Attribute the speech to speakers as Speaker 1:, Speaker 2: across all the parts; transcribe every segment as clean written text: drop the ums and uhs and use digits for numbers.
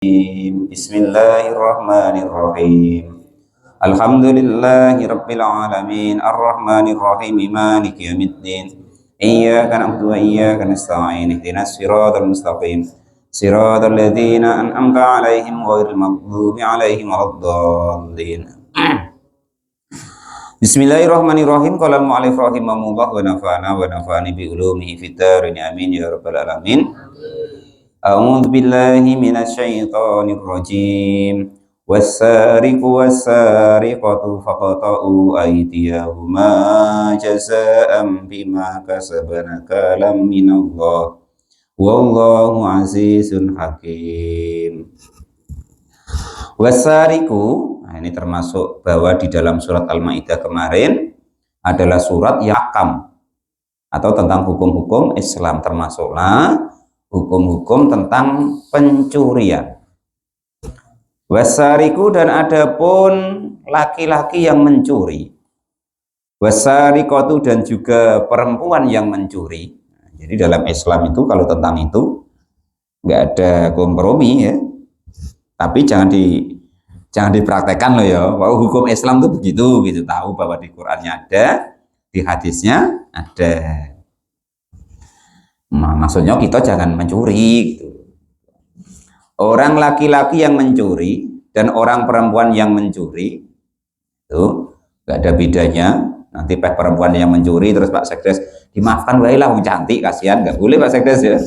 Speaker 1: Bismillahirrahmanirrahim. Alhamdulillahirabbil alamin arrahmanir rahim maliki yaumiddin. Iyyaka na'budu wa iyyaka nasta'in ihdinas siratal mustaqim. Siratal ladzina an'amta 'alaihim ghairil maghdubi 'alaihim waladdallin. Bismillahirrahmanirrahim. Qala al-mu'allif rahimahullah wa nafa'ani bi ulumihi fid darin amin ya rabbal alamin. A'udzu billahi minasyaitonir rajim. Was-sariqu was-sariqatu faqta'u aydiyahuma jazaa'an bima kasabana kalam minallah. Wallahu azizun hakim. Was-sariqu, nah ini termasuk bahwa di dalam surat Al-Maidah kemarin adalah surat yang ahkam atau tentang hukum-hukum Islam, termasuklah hukum-hukum tentang pencurian. Wasariku, dan adapun laki-laki yang mencuri. Wasarikotu, dan juga perempuan yang mencuri. Jadi dalam Islam itu kalau tentang itu nggak ada kompromi ya. Tapi jangan dipraktekkan loh ya. Bahwa hukum Islam itu begitu, gitu, tahu bahwa di Qur'annya ada, di hadisnya ada. Nah, maksudnya kita jangan mencuri gitu. Orang laki-laki yang mencuri dan orang perempuan yang mencuri itu gak ada bedanya. Nanti perempuan yang mencuri terus Pak Sekdes dimaafkan, baiklah wong cantik, kasihan, nggak boleh Pak Sekdes ya.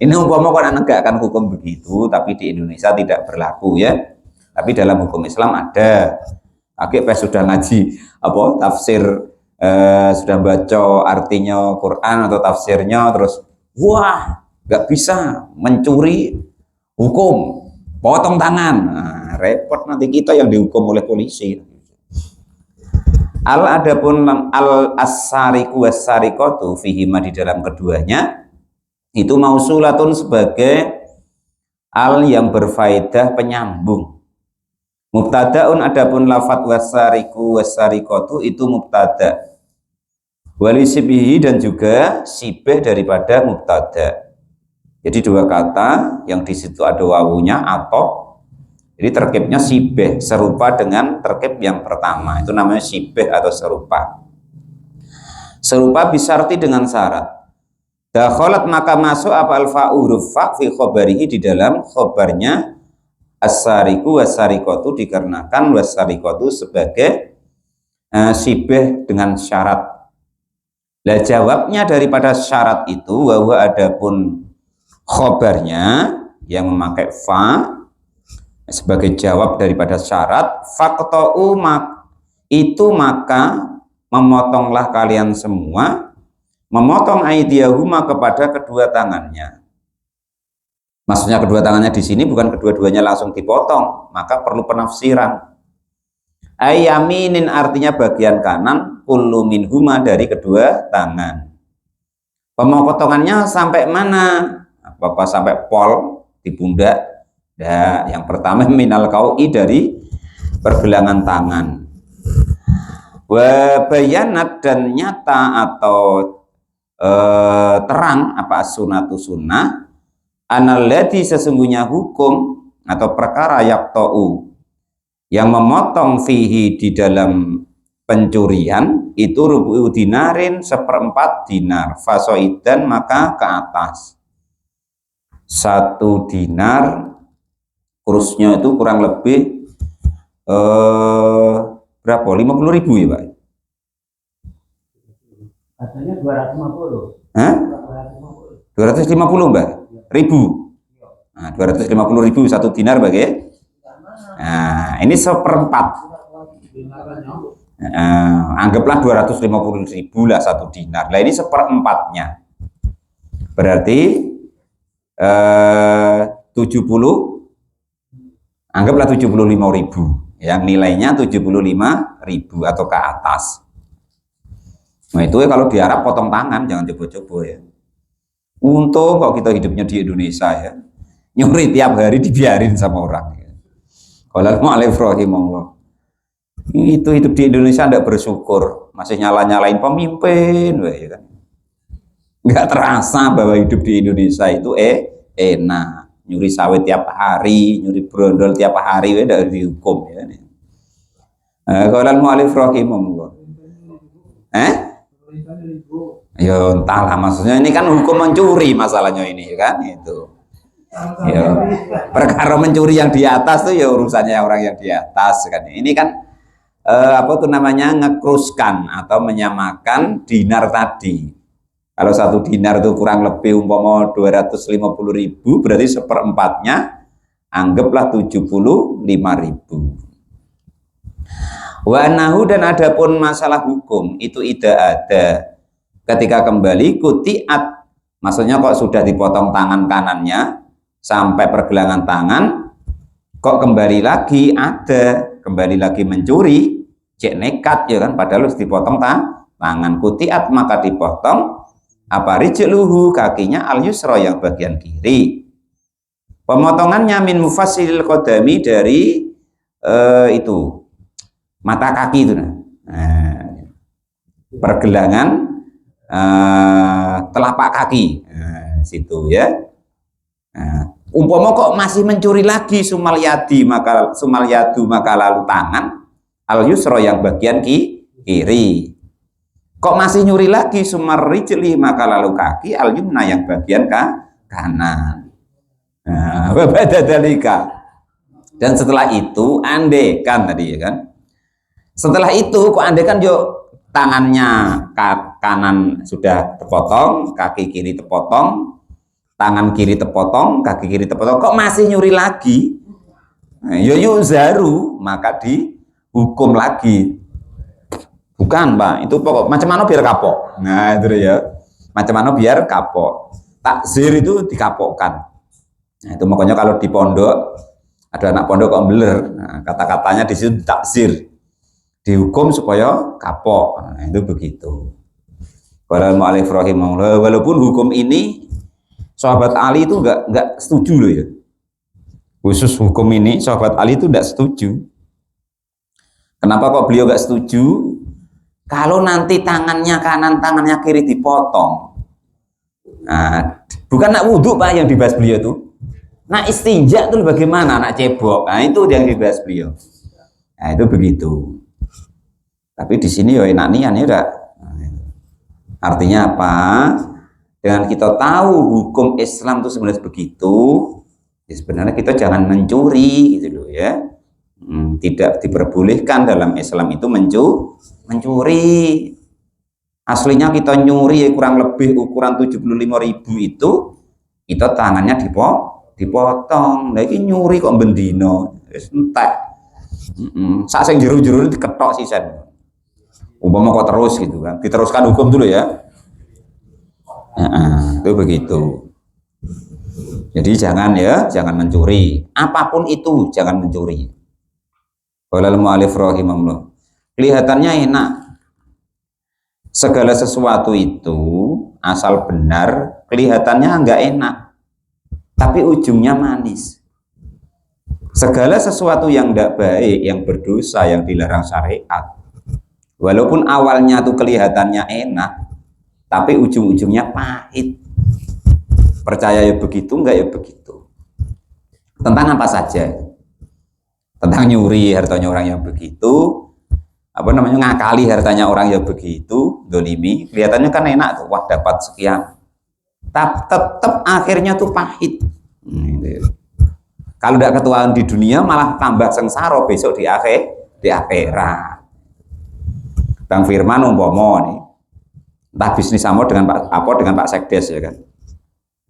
Speaker 1: Ini umpama kan menegakkan hukum begitu, tapi di Indonesia tidak berlaku ya. Tapi dalam hukum Islam ada. Akhirnya sudah ngaji apa tafsir, sudah baca artinya Quran atau tafsirnya, terus wah, nggak bisa mencuri, hukum potong tangan. Nah, repot nanti kita yang dihukum oleh polisi. Adapun as-sariqu was-sariqatu fihima, di dalam keduanya itu mausulatun sebagai al yang berfaedah penyambung. Mubtadaun, adapun lafadz was-sariqu was-sariqatu itu mubtada. Walisibihi, dan juga sibeh daripada mubtada. Jadi dua kata yang di situ ada wawunya atau, jadi terkibnya sibeh, serupa dengan terkib yang pertama, itu namanya sibeh atau serupa. Serupa bisarti, dengan syarat. Dakhalat, maka masuk apa alfa huruf fa fi khobarihi, di dalam khobarnya as-sariqu was-sariqatu, dikarenakan was-sariqatu sebagai sibeh dengan syarat. Lah jawabnya daripada syarat itu, bahwa adapun khobarnya yang memakai fa sebagai jawab daripada syarat, faqta'u, itu maka memotonglah kalian semua, memotong aidiyahuma, kepada kedua tangannya. Maksudnya kedua tangannya di sini bukan kedua-duanya langsung dipotong, maka perlu penafsiran. Ayaminin, artinya bagian kanan, kullu minhuma, dari kedua tangan. Pemotongannya sampai mana? Apa sampai pol di pundak? Nah, yang pertama minal kau'i, dari pergelangan tangan. Wa bayanat, dan nyata atau terang apa sunatu sunnah, analladzi, sesungguhnya hukum atau perkara yaqta'u, yang memotong fihi, di dalam pencurian itu rubu'u dinarin, seperempat dinar, fasoidan, maka ke atas. 1 dinar kursnya itu kurang lebih berapa? 50.000 ya Pak?
Speaker 2: Katanya 250.
Speaker 1: Hah? 250 Mbak? Ribu? Nah, 250.000 1 dinar bagi. Nah, ini seperempat. Anggaplah 250.000 lah 1 dinar. Nah, ini seperempatnya. Berarti 70, anggaplah 75.000, yang nilainya 75.000 atau ke atas. Nah itu ya, kalau di Arab potong tangan, jangan coba-coba ya. Untung kalau kita hidupnya di Indonesia ya, nyuri tiap hari dibiarin sama orang ya. Kalau rahimahullah, itu hidup di Indonesia tidak bersyukur, masih nyala-nyalain pemimpin ya kan. Nggak terasa bahwa hidup di Indonesia itu enak nyuri sawit tiap hari, nyuri brondol tiap hari, udah dihukum ya. Kalau mu'alif rahimahullah. Ya entahlah, maksudnya ini kan hukum mencuri masalahnya ini kan itu. Ya, perkara mencuri yang di atas tuh ya urusannya orang yang di atas kan. Ini kan apa tuh namanya ngekruskan atau menyamakan dinar tadi. Kalau 1 dinar itu kurang lebih umpama 250.000, berarti seperempatnya anggaplah 75.000. Wa nahu, dan adapun masalah hukum itu tidak ada ketika kembali kutiat, maksudnya kok sudah dipotong tangan kanannya sampai pergelangan tangan, kok kembali lagi mencuri, cek nekat ya kan, padahal harus dipotong tangan. Kutiat maka dipotong apa rijluhu, kakinya al yusra yang bagian kiri. Pemotongannya min mufassilil qadami, dari itu mata kaki itu pergelangan telapak kaki situ ya. Umpama kok masih mencuri lagi sumal yadu maka lalu tangan al yusra yang bagian kiri. Kok masih nyuri lagi sumar rijli maka lalu kaki al yumna yang bagian kanan. Dan setelah itu andekan tadi ya kan. Setelah itu kok andekan yuk tangannya kanan sudah terpotong, kaki kiri terpotong, tangan kiri terpotong, kaki kiri terpotong, kok masih nyuri lagi? Yo zaru, maka dihukum lagi. Bukan Pak, itu pokok macam mana biar kapok. Nah itu ya, macam mana biar kapok. Takzir itu dikapokkan. Nah, itu makanya kalau di pondok ada anak pondok kok beler, nah, kata-katanya di situ takzir, dihukum supaya kapok. Nah, itu begitu. Mu'alif rahimahullah, walaupun hukum ini sahabat Ali itu enggak setuju loh ya. Khusus hukum ini sahabat Ali itu enggak setuju. Kenapa kok beliau enggak setuju? Kalau nanti tangannya kanan, tangannya kiri dipotong, nah, bukan nak wudhu Pak yang dibahas beliau itu. Nah istinja itu bagaimana? Nak cebok, nah itu yang dibahas beliau. Nah itu begitu. Tapi di sini ya enak nian ya udah. Artinya apa? Dengan kita tahu hukum Islam itu sebenarnya begitu, ya sebenarnya kita jangan mencuri gitu loh ya. Tidak diperbolehkan dalam Islam itu mencuri. Aslinya kita nyuri kurang lebih ukuran 75.000 itu, kita tangannya dipotong. Nah ini nyuri kok bendino, entek. Sak sing jero-jero diketok sisan. Umpama kok terus gitu kan, diteruskan hukum dulu ya. Itu begitu. Jadi jangan mencuri. Apapun itu jangan mencuri. Walal mu'alif rahimahullah. Kelihatannya enak. Segala sesuatu itu asal benar kelihatannya enggak enak, tapi ujungnya manis. Segala sesuatu yang tidak baik, yang berdosa, yang dilarang syariat, walaupun awalnya tuh kelihatannya enak, tapi ujung-ujungnya pahit. Percaya ya begitu, enggak ya begitu. Tentang apa saja. Tentang nyuri hartanya orang yang begitu, apa namanya ngakali hartanya orang yang begitu, dolimi, kelihatannya kan enak tuh, wah dapat sekian, tapi tetap akhirnya tuh pahit. Kalau tidak ketuaan di dunia malah tambah sengsara besok di akhirat. Bang Firman umpama nih, entah bisnis sama dengan Pak Sekdes ya kan,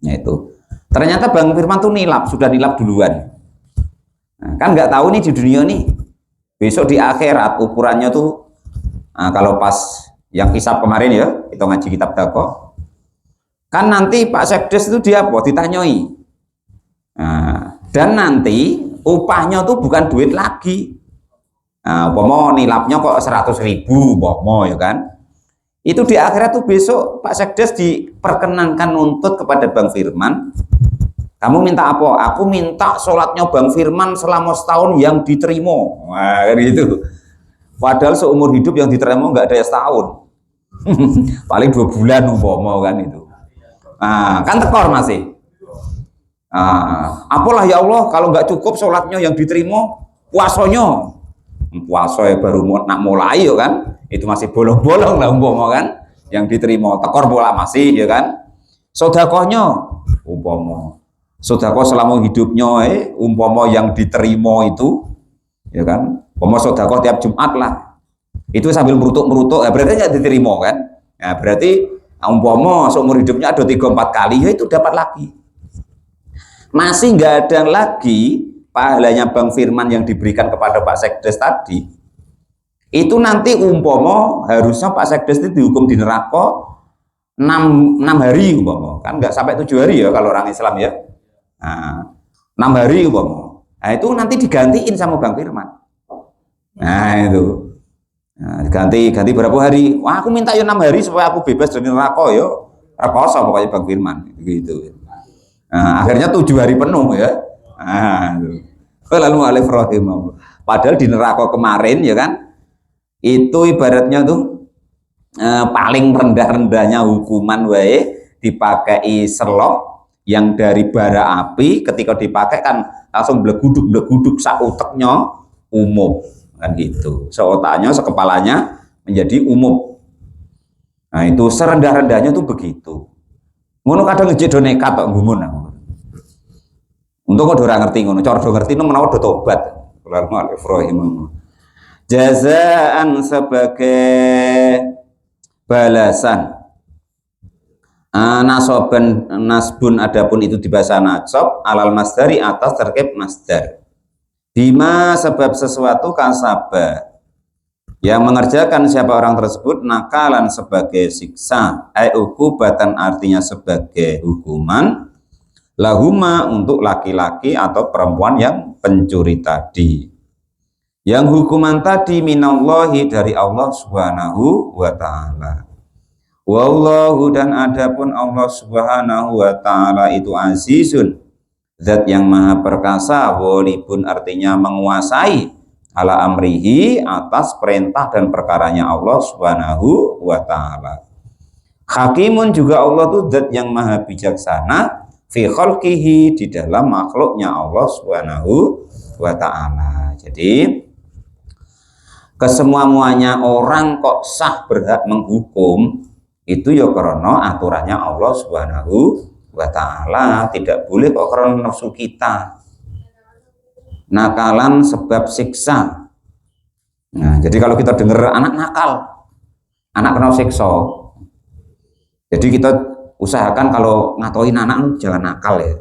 Speaker 1: ya itu. Ternyata Bang Firman tuh sudah nilap duluan. Nah, kan nggak tahu nih di dunia nih, besok di akhirat ukurannya tuh, nah, kalau pas yang hisab kemarin ya, kita ngaji kitab Dakwah, kan nanti Pak Sekdes itu dia apa? Ditanyoi. Nah, dan nanti upahnya tuh bukan duit lagi. Nah, umpama nilapnya kok 100.000, umpama ya kan? Itu di akhirat tuh besok Pak Sekdes diperkenankan nuntut kepada Bang Firman. Kamu minta apa? Aku minta sholatnya Bang Firman selama setahun yang diterima. Wah, kan gitu. Padahal seumur hidup yang diterima nggak ada setahun. Paling 2 bulan umpama kan itu. Nah, kan tekor masih. Apalah ya Allah kalau nggak cukup sholatnya yang diterima puasanya. Puasa baru nak mulai ya kan, itu masih bolong-bolong lah umpama kan, yang diterima tekor bola masih ya kan. Sodakohnya umpama sodakoh selama hidupnya umpama yang diterima itu ya kan, umpama sodakoh tiap Jumat lah, itu sambil merutuk-merutuk ya berarti nggak diterima kan. Nah, berarti umpama seumur hidupnya ada 3-4 kali ya itu dapat lagi. Masih nggak ada lagi pahalanya Bang Firman yang diberikan kepada Pak Sekdes tadi. Itu nanti umpama harusnya Pak Sekdes itu dihukum di neraka 6 hari umpama, kan nggak sampai 7 hari ya kalau orang Islam ya. 6 hari umpama. Nah, itu nanti digantiin sama Bang Firman. Nah, itu. Ganti berapa hari? Wah, aku minta ya 6 hari supaya aku bebas dari neraka ya. Rekoso pokoknya Bang Firman gitu. Akhirnya 7 hari penuh ya. Lalu alif rahimah. Padahal di neraka kemarin ya kan, itu ibaratnya tuh paling rendah-rendahnya hukuman wae dipakai selok yang dari bara api, ketika dipakai kan langsung bleguduk sak uteknya umum kan gitu. Seotaknya, sekepalanya menjadi umum. Nah, itu serendah-rendahnya tuh begitu. Ngono kadang ngejek do nekat tok ngumun. Untuk kok ora ngerti ngono, cara do ngerti menawa do tobat. Lalu alif rahimah. Jazaan sebagai balasan. Nasoban nasbun adapun itu di bahasa nasab alal masdari atas terkait masdar. Bima sebab sesuatu kasaba yang mengerjakan siapa orang tersebut nakalan sebagai siksa, ukubatan artinya sebagai hukuman, lahuma untuk laki-laki atau perempuan yang pencuri tadi. Yang hukuman tadi minallahi dari Allah Subhanahu wa taala. Wallahu dan adapun Allah Subhanahu wa taala itu azizun, zat yang maha perkasa, walibun artinya menguasai, ala amrihi atas perintah dan perkaranya Allah Subhanahu wa taala. Hakimun juga Allah itu zat yang maha bijaksana fi khalqihi di dalam makhluknya Allah Subhanahu wa taala. Jadi kesemua-muanya orang kok sah berhak menghukum itu ya karena aturannya Allah Subhanahu wa ta'ala. Tidak boleh kok karena nafsu kita. Nakalan sebab siksa. Nah, jadi kalau kita dengar anak nakal, anak kena siksa, jadi kita usahakan kalau ngatoin anak jangan nakal ya.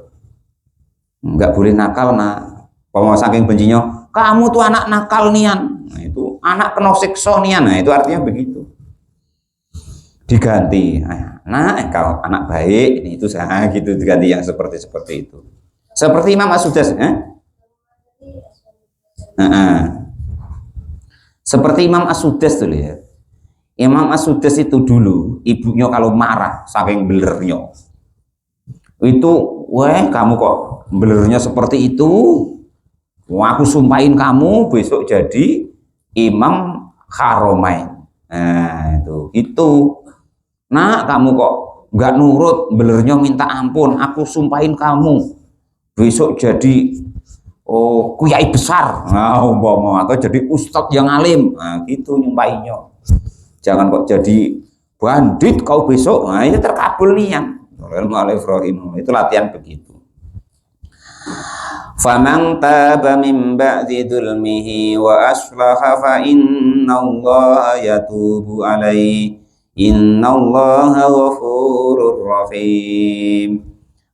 Speaker 1: Nggak boleh nakal. Nah, kalau saking bencinya kamu tuh anak nakal nian, nah itu anak kena siksa nian. Nah itu artinya begitu. Diganti, nah kalau anak baik ini itu saya gitu, diganti yang seperti itu. Seperti Imam As-Sudais, seperti Imam As-Sudais dulu ya. Imam As-Sudais itu dulu ibunya kalau marah saking belernya, itu, weh kamu kok belernya seperti itu, wah, aku sumpahin kamu besok jadi Imam Haromain. Nah itu. Nah, kamu kok nggak nurut, belernya minta ampun, aku sumpahin kamu besok jadi kiai besar, nah umpama, atau jadi ustadz yang alim, nah gitu nyumpahinnya. Jangan kok jadi bandit kau besok, nah ini terkabul nian. Itu latihan begitu. Faman taba min ba'di dzulmihi wa aslaha fa innallaha yatubu alaihi. Innallaha ghafurur rahim.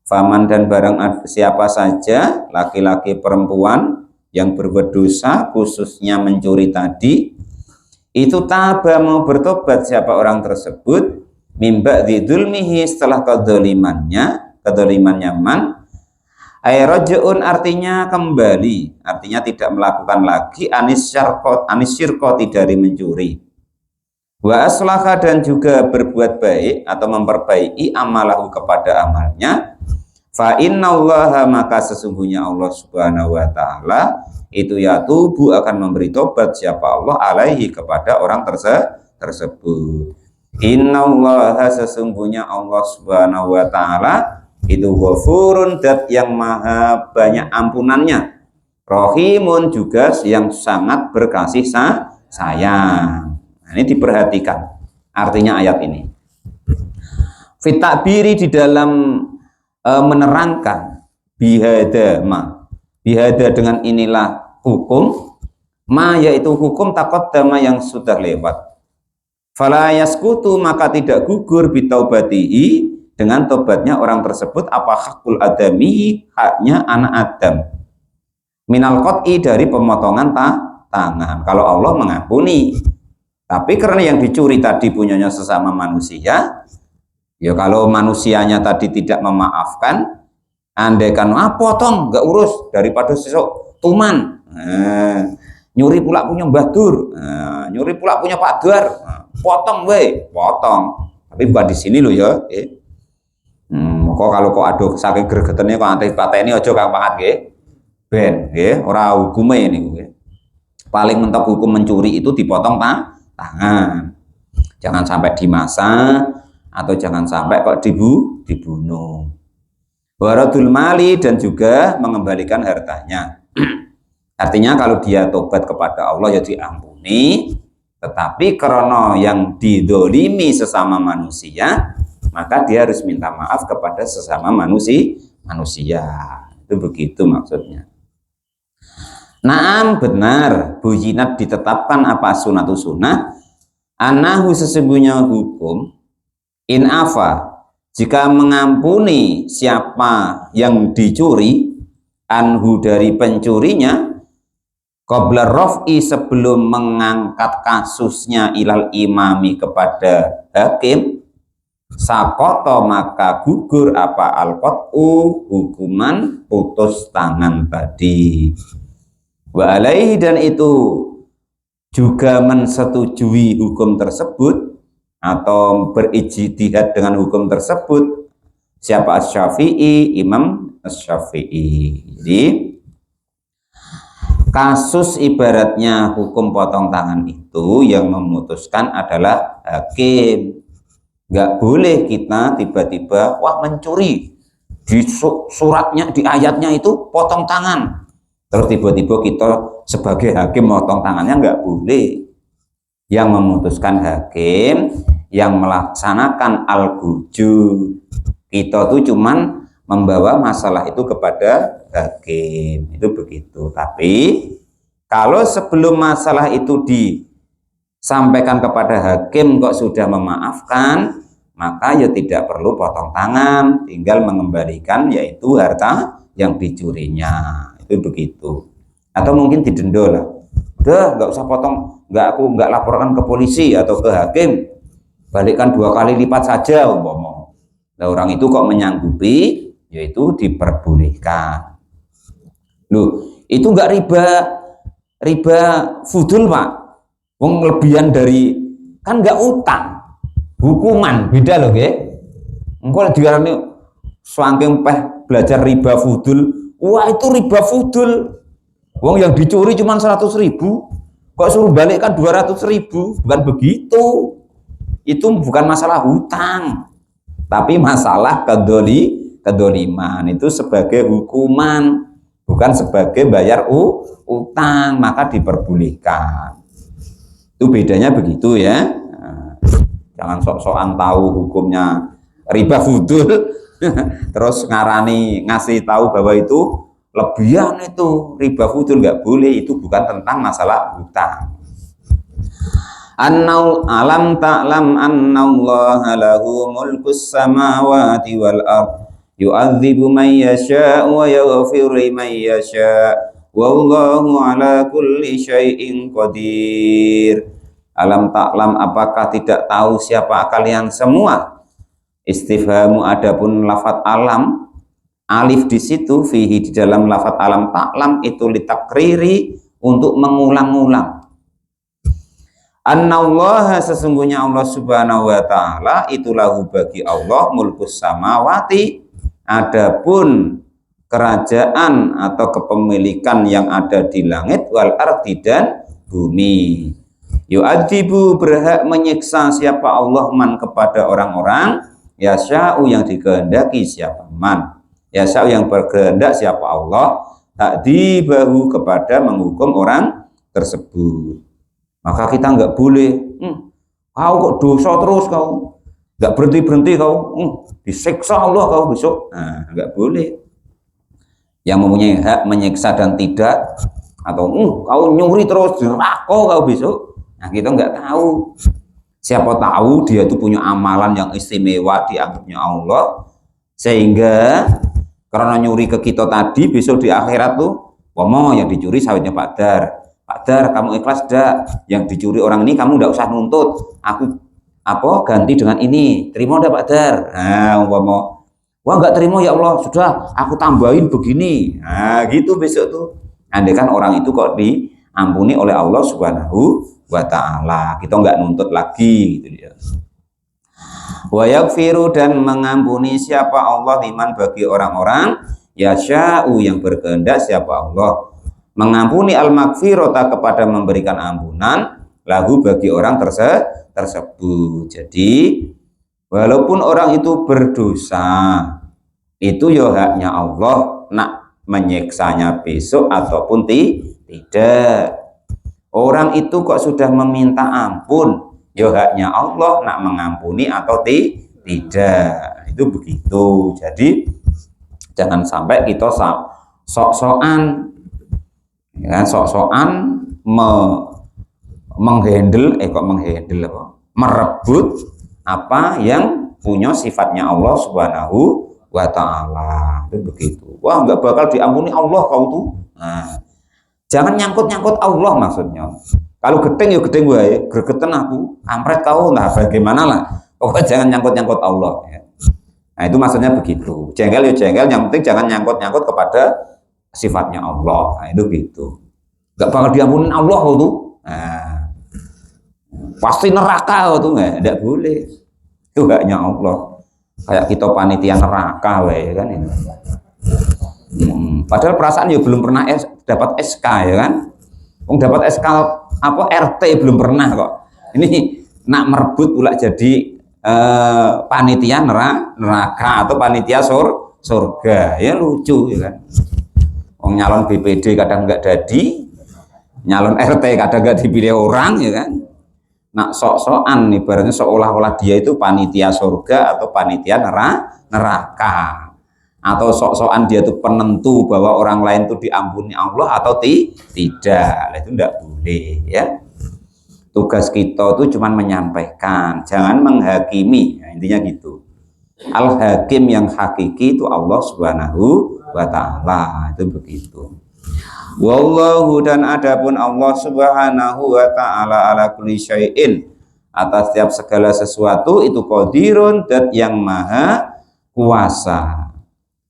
Speaker 1: Faman dan barang siapa saja, laki-laki perempuan yang berbuat dosa, khususnya mencuri tadi, itu taba mau bertobat siapa orang tersebut, mimba dzulmihi setelah kedolimannya man, ayrajun artinya kembali, artinya tidak melakukan lagi anis syirkoti dari mencuri. Wa aslaha dan juga berbuat baik atau memperbaiki amalahu kepada amalnya, fa innallaha maka sesungguhnya Allah Subhanahu wa taala itu yatubu akan memberi tobat siapa Allah alaihi kepada orang tersebut. Innallaha sesungguhnya Allah Subhanahu wa taala itu ghafurun, dat yang maha banyak ampunannya, rahimun, juga yang sangat berkasih sayang. Nah, ini diperhatikan artinya ayat ini. Fit ta'biri, di dalam menerangkan, bihada dengan inilah hukum, ma yaitu hukum taqaddama yang sudah lewat. Fala yaskutu, maka tidak gugur, bitaubatihi, dengan tobatnya orang tersebut, apa hakul adami, haknya anak Adam, minal qot'i, dari pemotongan tangan. Kalau Allah mengampuni, tapi karena yang dicuri tadi punyanya sesama manusia, ya kalau manusianya tadi tidak memaafkan, andaikan potong, nggak urus, daripada sesok tuman, nyuri pula punya Mbah Dur, nyuri pula punya Pak Dar, potong potong. Tapi bukan di sini loh ya. Kok kalau ada saking gregetene kok anti pateni aja kang pangat nggih. Ben nggih, ora hukume ini nggih. Paling mentok hukum mencuri itu dipotong tangan. Jangan sampai dimasak, atau jangan sampai kok dibunuh. Waradul mali, dan juga mengembalikan hartanya. Artinya kalau dia tobat kepada Allah ya diampuni, tetapi karena yang didolimi sesama manusia, maka dia harus minta maaf kepada sesama manusia. Itu begitu maksudnya. Naam, benar, buyinat, ditetapkan apa sunatu sunnah, anahu, sesungguhnya hukum, in afa, jika mengampuni siapa yang dicuri, anhu, dari pencurinya, qabla raf'i, sebelum mengangkat kasusnya ilal imami, kepada hakim, sakoto, maka gugur apa al-qot'u, hukuman putus tangan tadi. Wa alaihi, dan itu juga mensetujui hukum tersebut atau berijtihad dengan hukum tersebut siapa? Asy-Syafi'i, Imam Asy-Syafi'i. Jadi kasus ibaratnya hukum potong tangan itu yang memutuskan adalah hakim. Nggak boleh kita tiba-tiba mencuri, di suratnya, di ayatnya itu potong tangan, terus tiba-tiba kita sebagai hakim potong tangannya, nggak boleh. Yang memutuskan hakim, yang melaksanakan al-guju, kita tuh cuman membawa masalah itu kepada hakim, itu begitu. Tapi kalau sebelum masalah itu disampaikan kepada hakim kok sudah memaafkan, maka ya tidak perlu potong tangan, tinggal mengembalikan yaitu harta yang dicurinya. Itu begitu. Atau mungkin didenda lah, udah nggak usah potong, aku nggak laporkan ke polisi atau ke hakim, balikkan 2 kali lipat saja umpama. Nah, orang itu kok menyanggupi, yaitu diperbolehkan. Loh, itu nggak riba fudul Pak, wong lebihan dari, kan nggak utang, hukuman beda loh nggih. Engko diarani saking peh belajar riba fudul, wah itu riba fudul. Wong yang dicuri cuma 100.000, kok suruh balikkan 200.000, bukan begitu. Itu bukan masalah hutang, tapi masalah kedoliman, itu sebagai hukuman, bukan sebagai bayar utang, maka diperbolehkan. Itu bedanya begitu ya. Jangan sok-sokan tahu hukumnya riba fudul terus ngasih tahu bahwa itu lebihan, itu riba fudul, nggak boleh. Itu bukan tentang masalah hutang. Alam ta'lam annallaha lahu mulkus samawati wal ard yu'adzibu man yasha'u wa yaghfiru liman yasha' wallahu ala kulli syai'in qadir. Alam ta'lam, apakah tidak tahu siapa kalian semua? Istifhamu, adapun lafadz alam, alif di situ, fihi, di dalam lafadz alam ta'lam itu litakriri, untuk mengulang-ulang. Annallaha, sesungguhnya Allah subhanahu wa ta'ala, itulah bagi Allah mulkus samawati, adapun kerajaan atau kepemilikan yang ada di langit, wal ardi, dan bumi. Yu'adzibu, berhak menyiksa siapa Allah, man, kepada orang-orang, Yasha'u yang dikehendaki siapa man, yasha'u yang berkehendak siapa Allah, ta'dibahu kepada menghukum orang tersebut. Maka kita nggak boleh, kau kok dosa terus kau, nggak berhenti kau, disiksa Allah kau besok. Nah, nggak boleh. Yang mempunyai hak menyiksa dan tidak, atau kau nyuri terus dirako kau besok. Nah, kita nggak tahu. Siapa tahu dia itu punya amalan yang istimewa dianggapnya Allah, sehingga karena nyuri ke kita tadi, besok di akhirat tuh yang dicuri sawitnya Pak Dar, kamu ikhlas dak? Yang dicuri orang ini kamu nggak usah nuntut, aku ganti dengan ini, terima ndak Pak Dar? Nah, wah nggak terima ya Allah, sudah aku tambahin begini. Nah, gitu besok tuh. Andai kan orang itu kok diampuni oleh Allah Subhanahu wa ta'ala, kita nggak nuntut lagi gitu ya. Wa yaghfiru dan mengampuni siapa Allah liman bagi orang-orang yasha'u yang berkehendak siapa Allah mengampuni al-maghfirata kepada memberikan ampunan lahu bagi orang tersebut. Jadi walaupun orang itu berdosa, itu ya haknya Allah nak menyiksanya besok ataupun tidak. Orang itu kok sudah meminta ampun, ya haknya Allah nak mengampuni atau tidak. Itu begitu. Jadi jangan sampai kita sok-sokan, ya, sok-sokan merebut apa yang punya sifatnya Allah Subhanahu wa ta'ala. Itu begitu. Wah, nggak bakal diampuni Allah kau tuh. Nah, jangan nyangkut-nyangkut Allah maksudnya. Kalau gedeng ya gedeng wae, gregeten aku, ampret kau, nah bagaimana lah. Pokoknya jangan nyangkut-nyangkut Allah ya. Nah, itu maksudnya begitu. Jengkel ya jengkel, yang penting jangan nyangkut-nyangkut kepada sifatnya Allah. Nah, itu gitu. Gak bakal diampunin Allah kau tuh. Nah, pasti neraka kau tuh, enggak boleh. Itu haknya Allah. Kayak kita panitia neraka wae kan ini. Padahal perasaan ya belum pernah dapat SK ya kan, dapat SK apa RT belum pernah kok. Ini nak merebut pula jadi panitia neraka atau panitia surga, ya lucu ya kan. Nyalon BPD kadang nggak jadi, nyalon RT kadang nggak dipilih orang ya kan. Nak sok-sokan ibaratnya seolah-olah dia itu panitia surga atau panitia neraka. Atau sok-sokan dia itu penentu bahwa orang lain itu diampuni Allah atau tidak. Itu tidak boleh ya. Tugas kita itu cuma menyampaikan, jangan menghakimi. Nah, intinya gitu. Al-Hakim yang hakiki itu Allah Subhanahu wa ta'ala. Itu begitu. Wallahu dan adapun Allah Subhanahu wa ta'ala ala kulli syai'in, atas setiap segala sesuatu itu qadirun, dat yang maha kuasa.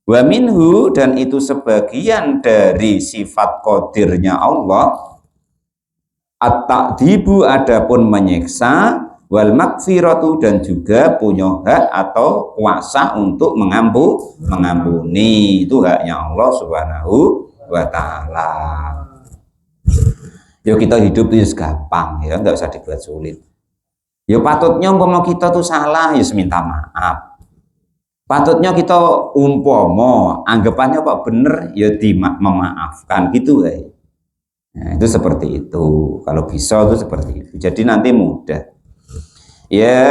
Speaker 1: Wa minhu dan itu sebagian dari sifat qadirnya Allah at-ta'dibu adapun menyiksa, wal maghfiratu dan juga punya hak atau kuasa untuk mengampuni. Itu haknya Allah Subhanahu wa ta'ala. Ya kita hidup itu gampang ya, nggak usah dibuat sulit. Ya patutnya umpama kita tuh salah ya minta maaf. Patutnya kita anggapannya kok bener ya memaafkan gitu ya. Nah, itu seperti itu. Kalau bisa itu seperti itu. Jadi nanti mudah. Ya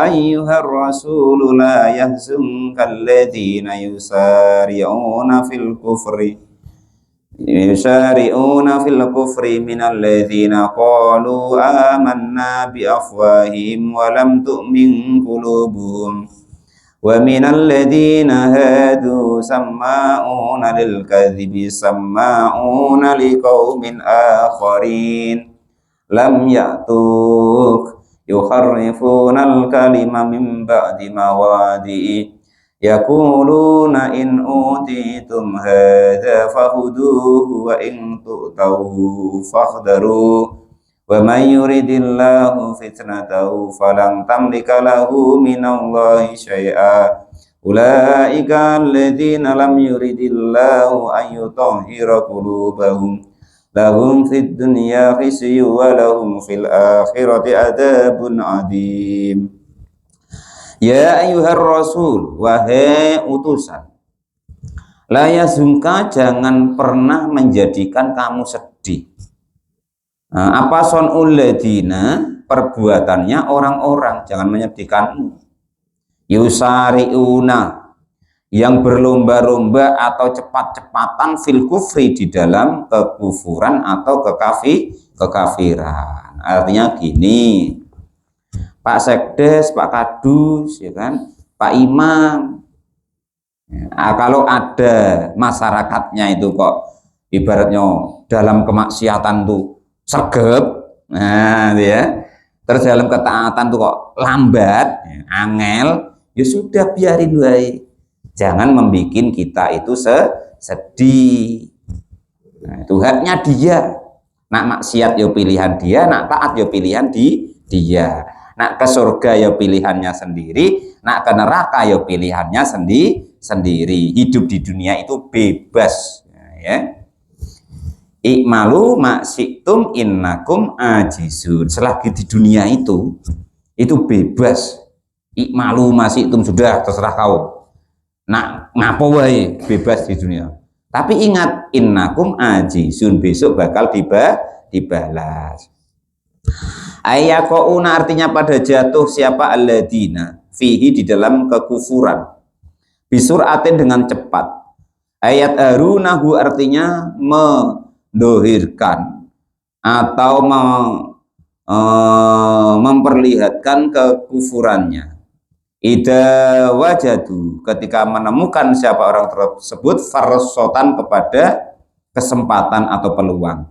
Speaker 1: ayyuhar rasul la yahzunka alladziina yusari'una fil kufri minal ladziina qalu amanna bi afwahihim wa lam tu'min qulubuhum. Wa minal ladzina hadu samma'una lil kadhibi samma'una liqaumin akharin lam ya'tuk yukharrifunal kalima min ba'di mawadi'i yaquluna in utitum hadza fahuduhu wa in tu'tauhu fakhdaru wa may yuridillahu fitnatahu falan tamlika lahu minallahi syai'a ulaika alladzina lam yuridillahu an yutahhira qulubahum lahum fid dunya khizyun wa lahum fil akhirati adzabun adzim. Ya ayyuhar rasul, wahai utusan, la yazunka, jangan pernah menjadikan kamu sedih. Nah, apa sonul ladina, perbuatannya orang-orang, jangan menyedihkanmu. Yusariuna, yang berlomba-lomba atau cepat-cepatan fil kufri, di dalam kekufuran atau kekafiran. Artinya gini, Pak Sekdes, Pak Kadus, ya kan, Pak Imam. Nah, kalau ada masyarakatnya itu kok ibaratnya dalam kemaksiatan tuh sergep, nah ya, terus dalam ketaatan tuh kok lambat, angel, ya sudah biarin wae. Jangan membuat kita itu sedih. Nah, itu haknya dia. Nak maksiat ya pilihan dia, nak taat ya pilihan dia. Nak ke surga ya pilihannya sendiri, nak ke neraka ya pilihannya sendiri. Hidup di dunia itu bebas, ya. Ikmalu maksitum innakum ajizun. Selagi di dunia itu bebas. Ikmalu maksitum, sudah terserah kau. Nak ngapo wae, bebas di dunia. Tapi ingat, innakum ajizun, besok bakal dibalas. Ayyakouna, artinya pada jatuh siapa alladina fihi, di dalam kekufuran, bisuratin, dengan cepat. Ayat arunahu, artinya mendohirkan atau memperlihatkan kekufurannya. Ida wajadu, ketika menemukan siapa orang tersebut, farsotan, kepada kesempatan atau peluang.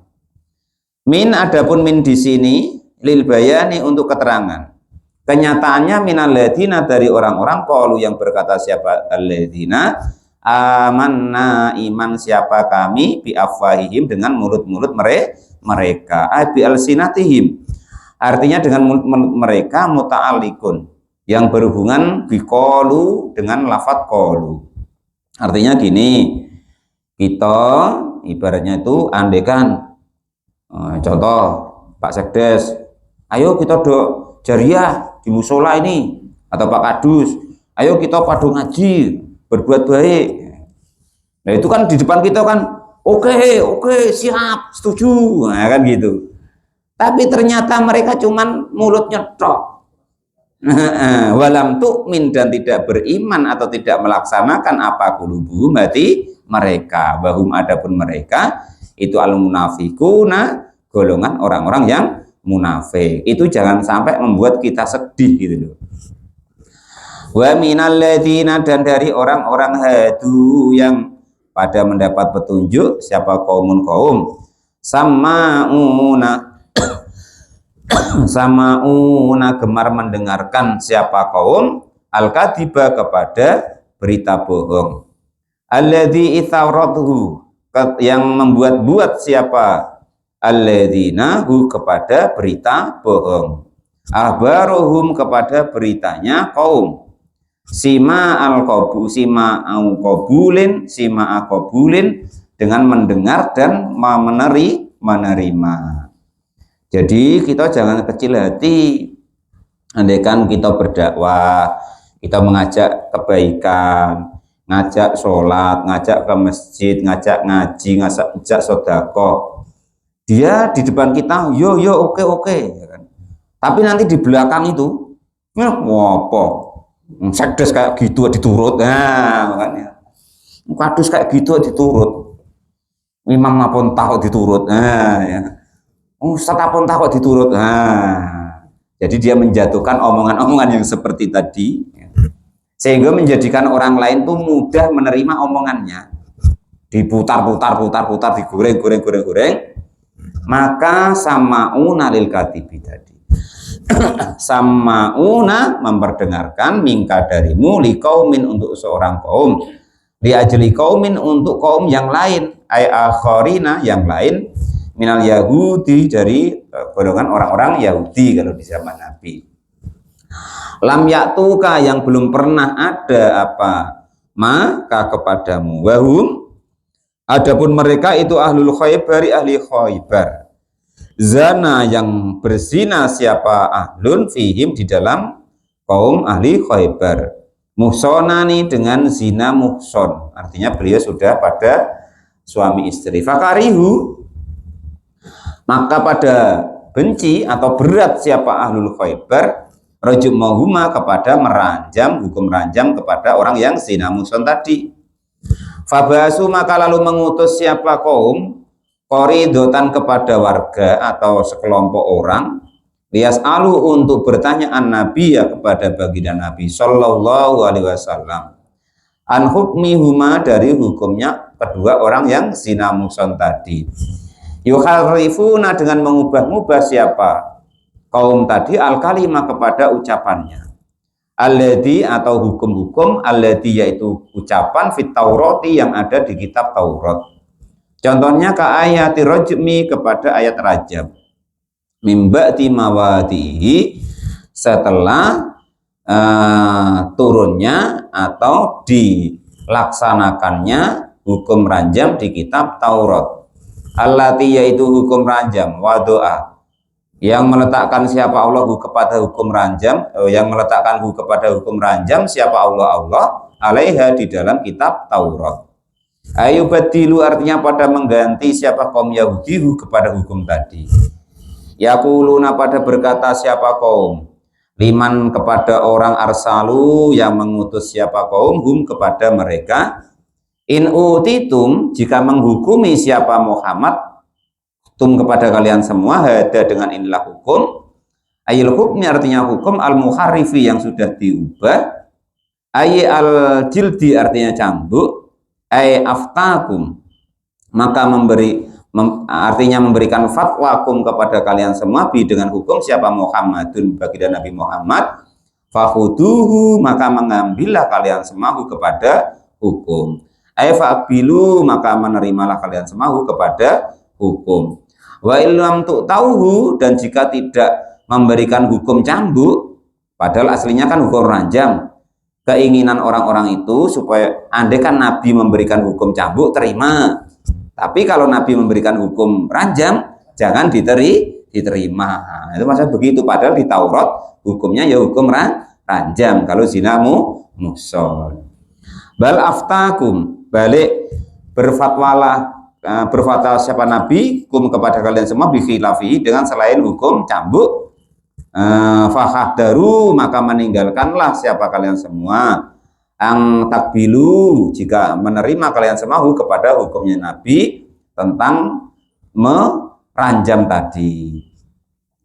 Speaker 1: Min, adapun min di sini lil bayani, untuk keterangan. Kenyataannya minal ladina, dari orang-orang qalu, yang berkata siapa alladzina, amanna, iman siapa kami, bi afwahihim, dengan mulut-mulut mereka, bi alsinatihim, artinya dengan mulut mereka, muta'alliqun, yang berhubungan biqalu, dengan lafadz qalu. Artinya gini, kita ibaratnya itu andekan, contoh Pak Sekdes, ayo kita jariah di musola ini, atau Pak Kadus, ayo kita padu ngaji, berbuat baik. Nah itu kan di depan kita kan, oke, siap, setuju, nah, kan gitu. Tapi ternyata mereka cuman mulutnya tok. Walam tu'min, dan tidak beriman atau tidak melaksanakan apa qulubuhum, hati mereka. Bahum, adapun mereka itu al munafiquna, golongan orang-orang yang munafik. Itu jangan sampai membuat kita sedih gitu loh. Wa minal ladzina, dan dari orang-orang hadu yang pada mendapat petunjuk, siapa kaum samauna gemar mendengarkan, siapa kaum al-kadiba, kepada berita bohong. Alladzi itsawrathu, yang membuat-buat siapa alladzina hu, kepada berita bohong. Ahbaruhum, kepada beritanya kaum. Sima qabulin, dengan mendengar dan menerima. Jadi kita jangan kecil hati. Andaikan kita berdakwah, kita mengajak kebaikan, ngajak sholat, ngajak ke masjid, ngajak ngaji, ngajak sedekah. Dia di depan kita, yo oke, ya kan? Tapi nanti di belakang itu, apa? Sekdes kayak gitu diturut, nah makanya. Kadus kayak gitu diturut. Imam apun tahu diturut, nah ya. Ustaz apun tahu diturut, nah. Jadi dia menjatuhkan omongan-omongan yang seperti tadi, sehingga menjadikan orang lain tuh mudah menerima omongannya. Diputar, digoreng. Maka samauna lil katibi tadi. Samauna, memperdengarkan, mingka darimu, li qaumin, untuk seorang kaum, li ajli qaumin, untuk kaum yang lain, ay akharina, yang lain, minal yahudi, dari golongan orang-orang Yahudi kalau di zaman Nabi. Lam yaktuka, yang belum pernah ada apa maka kepadamu, wahum, adapun mereka itu ahlul khaybari, ahli khaybar. Zana, yang berzina siapa ahlun fihim, di dalam kaum ahli Khaybar. Muhsonani dengan zina muhson, artinya beliau sudah pada suami istri. Fakarihu, maka pada benci atau berat siapa ahlul Khaybar rajumahuma kepada meranjam, hukum ranjam kepada orang yang zina muhson tadi. Fabasu, maka lalu mengutus siapa kaum qoridotan kepada warga atau sekelompok orang liyas'alu untuk bertanya an nabi ya kepada baginda Nabi sallallahu alaihi wasallam an hukmihuma dari hukumnya kedua orang yang zina muhson tadi. Yuharifuna dengan mengubah-ubah siapa kaum tadi al kalimah kepada ucapannya. Alladhi atau hukum-hukum alladhi yaitu ucapan fit Taurati yang ada di kitab Taurat. Contohnya ka ayati rajmi kepada ayat rajam. Mimba'ti mawadihi setelah turunnya atau dilaksanakannya hukum ranjam di kitab Taurat. Allati yaitu hukum ranjam wadoa yang meletakkan siapa Allah kepada hukum ranjam, yang meletakkan kepada hukum ranjam siapa Allah alaiha di dalam kitab Taurat. Ayubadilu artinya pada mengganti siapa kaum Yahudi kepada hukum tadi. Yaquluna pada berkata siapa kaum liman kepada orang arsalu yang mengutus siapa kaum hum kepada mereka in utitum jika menghukumi siapa Muhammad tum kepada kalian semua hada dengan inilah hukum ayil hukmi artinya hukum al muharifi yang sudah diubah ay al jildi artinya cambuk ay aftakum maka artinya memberikan fatwa kum kepada kalian semua bi dengan hukum siapa Muhammadun baginda Nabi Muhammad fakhuduhu maka mengambillah kalian semua kepada hukum ay fa'abilu maka menerimalah kalian semua kepada hukum wa illam tu'tauhu dan jika tidak memberikan hukum cambuk padahal aslinya kan hukum ranjam keinginan orang-orang itu supaya andai kan Nabi memberikan hukum cambuk terima. Tapi kalau Nabi memberikan hukum ranjam, jangan diterima. Nah, itu maksudnya begitu. Padahal di Taurat hukumnya ya hukum ranjam. Kalau zina muhson. Bal aftakum, balik berfatwa siapa Nabi hukum kepada kalian semua bikhilafi dengan selain hukum cambuk. Fahadaru maka meninggalkanlah siapa kalian semua. Ang takbilu jika menerima kalian semua kepada hukumnya Nabi tentang meranjam tadi.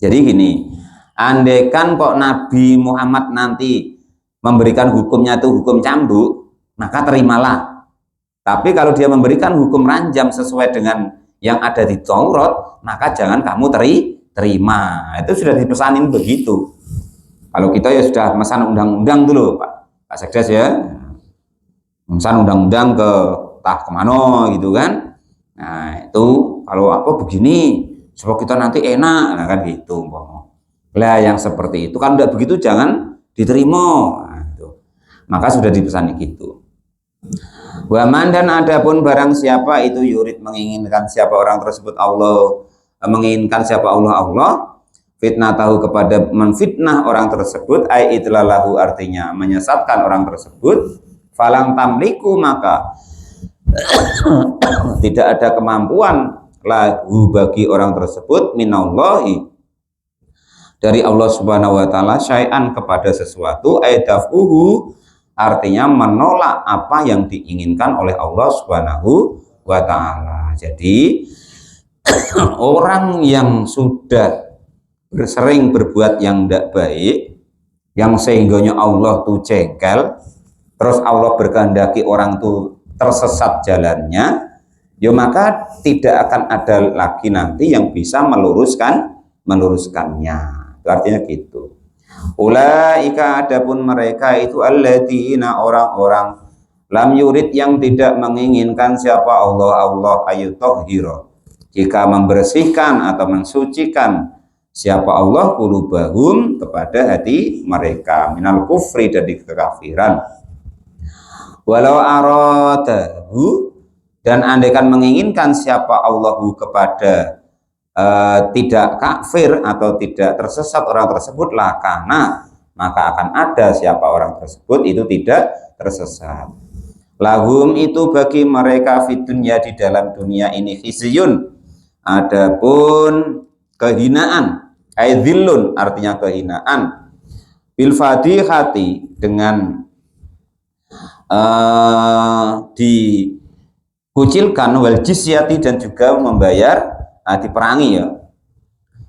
Speaker 1: Jadi gini, andaikan kok Nabi Muhammad nanti memberikan hukumnya itu hukum cambuk, maka terimalah. Tapi kalau dia memberikan hukum ranjam sesuai dengan yang ada di Taurat, maka jangan kamu terima. Itu sudah dipesanin begitu. Kalau kita ya sudah mesan undang-undang dulu, Pak Sekdes ya, mesan undang-undang ke entah kemana gitu kan. Nah itu kalau apa begini supaya kita nanti enak, nah kan gitu. Lah yang seperti itu kan udah begitu jangan diterima. Nah, itu. Maka sudah dipesani gitu. Waman dan adapun barang siapa itu yurid menginginkan siapa orang tersebut Allah menginginkan siapa Allah fitnah tahu kepada menfitnah orang tersebut ai itlalahu artinya menyesatkan orang tersebut falang tamliku maka tidak ada kemampuan lahu bagi orang tersebut minallahi dari Allah Subhanahu wa taala syai'an kepada sesuatu ai dafuhu artinya menolak apa yang diinginkan oleh Allah Subhanahu wa taala. Jadi orang yang sudah sering berbuat yang tidak baik yang sehingganya Allah tuh jengkel terus Allah berkehendaki orang tuh tersesat jalannya ya maka tidak akan ada lagi nanti yang bisa meluruskannya. Itu artinya gitu. Ulaika adapun mereka itu alladzina orang-orang lam yurid yang tidak menginginkan siapa Allah ayutahhira jika membersihkan atau mensucikan siapa Allah qulubahum kepada hati mereka minal kufri dari kekafiran. Walau aradahu dan andaikan menginginkan siapa Allah kepada tidak kafir atau tidak tersesat orang tersebut lah karena maka akan ada siapa orang tersebut itu tidak tersesat. Lahum itu bagi mereka fid dunya di dalam dunia ini khizyun, adapun kehinaan, aidzillun artinya kehinaan, bil fadihati dengan dikucilkan, wal jizyati dan juga membayar diperangi ya,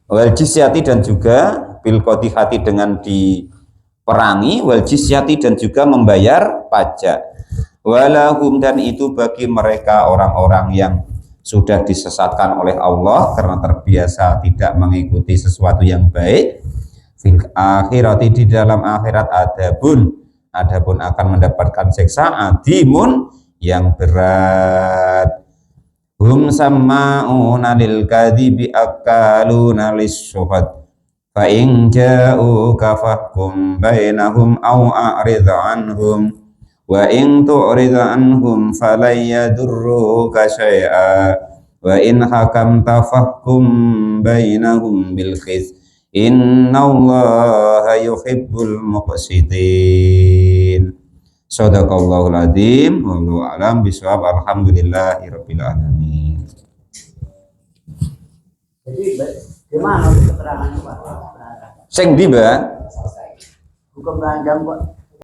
Speaker 1: wal jizyati dan juga bil qadihati dengan diperangi, wal jizyati dan juga membayar pajak. Walahum dan itu bagi mereka orang-orang yang sudah disesatkan oleh Allah karena terbiasa tidak mengikuti sesuatu yang baik, fil akhirati di dalam akhirat adapun akan mendapatkan siksa adimun yang berat. Hum samma'una lil kadhibi akaluna lis-syuhad fa in ja'uka fahkum bainahum aw a'rid anhum wa in tu'rid anhum falan yadurruka syai'a wa in hakamta fahkum bainahum bil qist innallaha yuhibbul muqsitin. Shadaqallahul adzim. Wallahu a'lam bishawab. Alhamdulillahirabbil alamin.
Speaker 2: Jadi gimana keterangannya Pak?
Speaker 1: Sing ndi, Mbak?
Speaker 2: Hukum ranjang kok